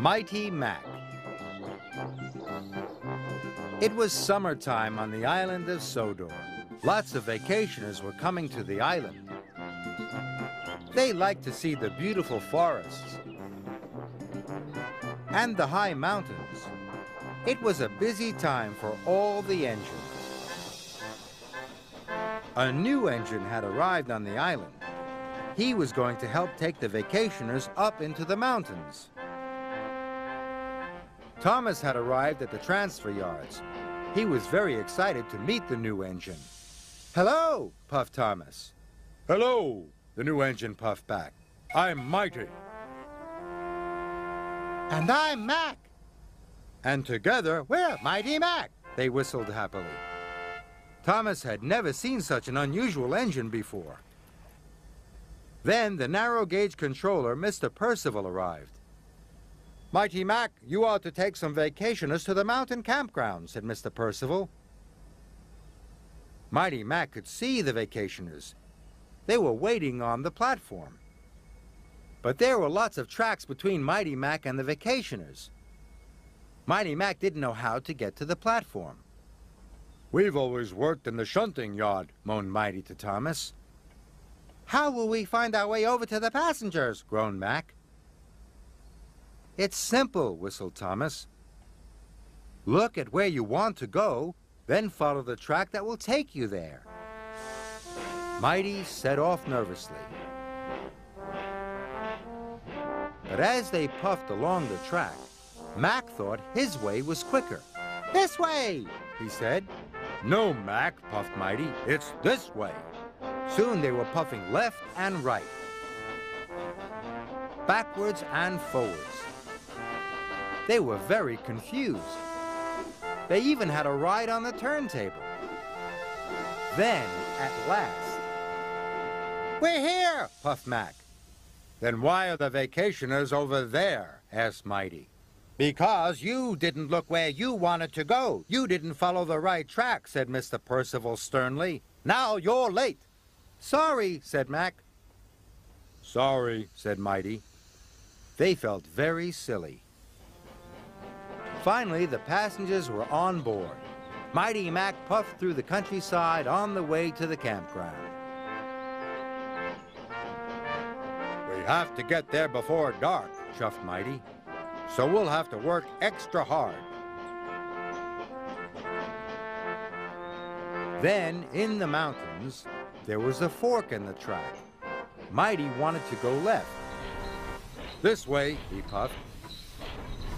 Mighty Mac. It was summertime on the island of Sodor. Lots of vacationers were coming to the island. They liked to see the beautiful forests and the high mountains. It was a busy time for all the engines. A new engine had arrived on the island. He was going to help take the vacationers up into the mountains. Thomas had arrived at the transfer yards. He was very excited to meet the new engine. "Hello," puffed Thomas. "Hello," the new engine puffed back. "I'm Mighty." "And I'm Mac." And together, we're Mighty Mac, they whistled happily. Thomas had never seen such an unusual engine before. Then the narrow gauge controller, Mr. Percival, arrived. "Mighty Mac, you ought to take some vacationers to the mountain campground," said Mr. Percival. Mighty Mac could see the vacationers. They were waiting on the platform. But there were lots of tracks between Mighty Mac and the vacationers. Mighty Mac didn't know how to get to the platform. "We've always worked in the shunting yard," moaned Mighty to Thomas. "How will we find our way over to the passengers?" groaned Mac. "It's simple," whistled Thomas. "Look at where you want to go, then follow the track that will take you there." Mighty set off nervously. But as they puffed along the track, Mac thought his way was quicker. "This way," he said. "No, Mac," puffed Mighty. "It's this way." Soon they were puffing left and right, backwards and forwards. They were very confused. They even had a ride on the turntable. Then, at last, "We're here," puffed Mac. "Then why are the vacationers over there?" asked Mighty. "Because you didn't look where you wanted to go. You didn't follow the right track," said Mr. Percival sternly. "Now you're late." "Sorry," said Mac. "Sorry," said Mighty. They felt very silly. Finally, the passengers were on board. Mighty Mac puffed through the countryside on the way to the campground. "We have to get there before dark," chuffed Mighty. "So we'll have to work extra hard." Then, in the mountains, there was a fork in the track. Mighty wanted to go left. "This way," he puffed.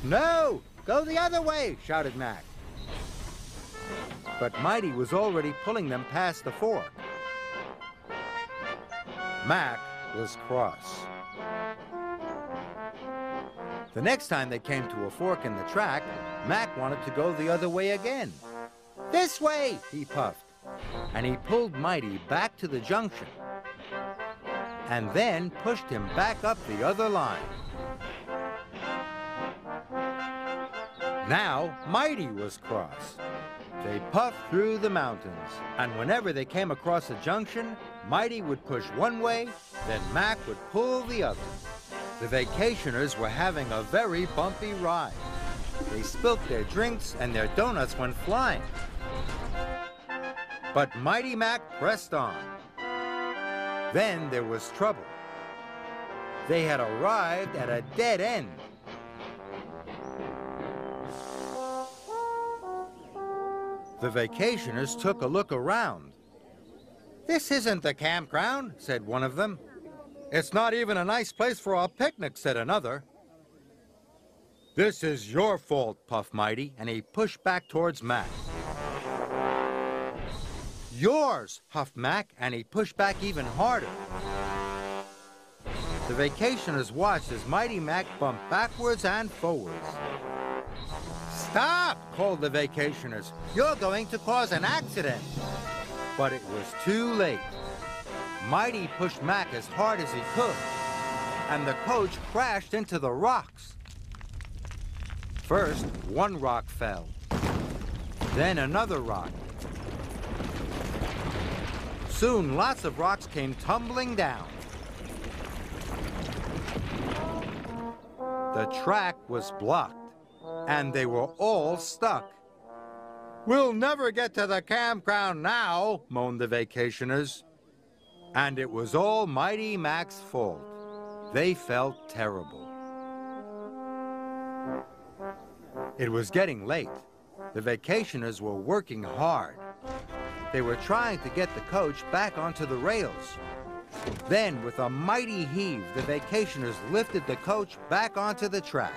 "No! Go the other way!" shouted Mac. But Mighty was already pulling them past the fork. Mac was cross. The next time they came to a fork in the track, Mac wanted to go the other way again. "This way!" he puffed, and he pulled Mighty back to the junction, and then pushed him back up the other line. Now, Mighty was cross. They puffed through the mountains, and whenever they came across a junction, Mighty would push one way, then Mac would pull the other. The vacationers were having a very bumpy ride. They spilt their drinks and their donuts went flying. But Mighty Mac pressed on. Then there was trouble. They had arrived at a dead end. The vacationers took a look around. "This isn't the campground," said one of them. "It's not even a nice place for a picnic," said another. "This is your fault," puffed Mighty, and he pushed back towards Mac. "Yours," huffed Mac, and he pushed back even harder. The vacationers watched as Mighty Mac bumped backwards and forwards. "Stop!" called the vacationers. "You're going to cause an accident." But it was too late. Mighty pushed Mac as hard as he could, and the coach crashed into the rocks. First, one rock fell, then another rock. Soon, lots of rocks came tumbling down. the track was blocked, and they were all stuck. "We'll never get to the campground now," moaned the vacationers. And it was all Mighty Mac's fault. They felt terrible. It was getting late. The vacationers were working hard. They were trying to get the coach back onto the rails. Then, with a mighty heave, the vacationers lifted the coach back onto the track.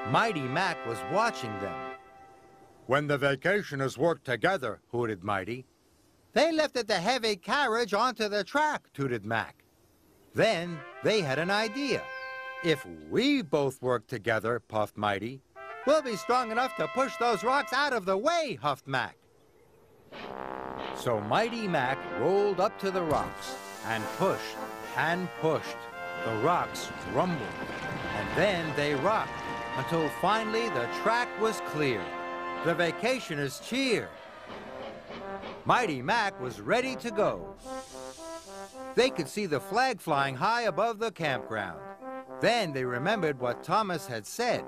Mighty Mac was watching them. When the vacationers worked together, hooted Mighty. "They lifted the heavy carriage onto the track," tooted Mac. Then they had an idea. "If we both work together," puffed Mighty, "we'll be strong enough to push those rocks out of the way," huffed Mac. So Mighty Mac rolled up to the rocks and pushed and pushed. The rocks rumbled, and then they rocked until finally the track was clear. The vacationers cheered. Mighty Mac was ready to go. They could see the flag flying high above the campground. Then they remembered what Thomas had said.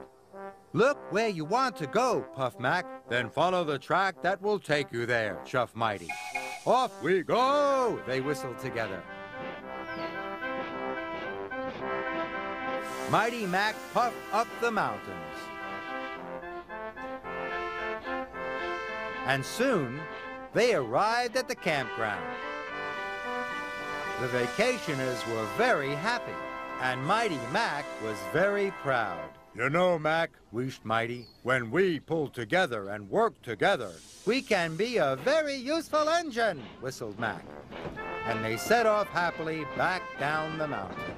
"Look where you want to go," puffed Mac. "Then follow the track that will take you there," chuffed Mighty. "Off we go," they whistled together. Mighty Mac puffed up the mountains. And soon, they arrived at the campground. The vacationers were very happy, and Mighty Mac was very proud. "You know, Mac," wheezed Mighty, "when we pull together and work together, we can be a very useful engine," whistled Mac. And they set off happily back down the mountain.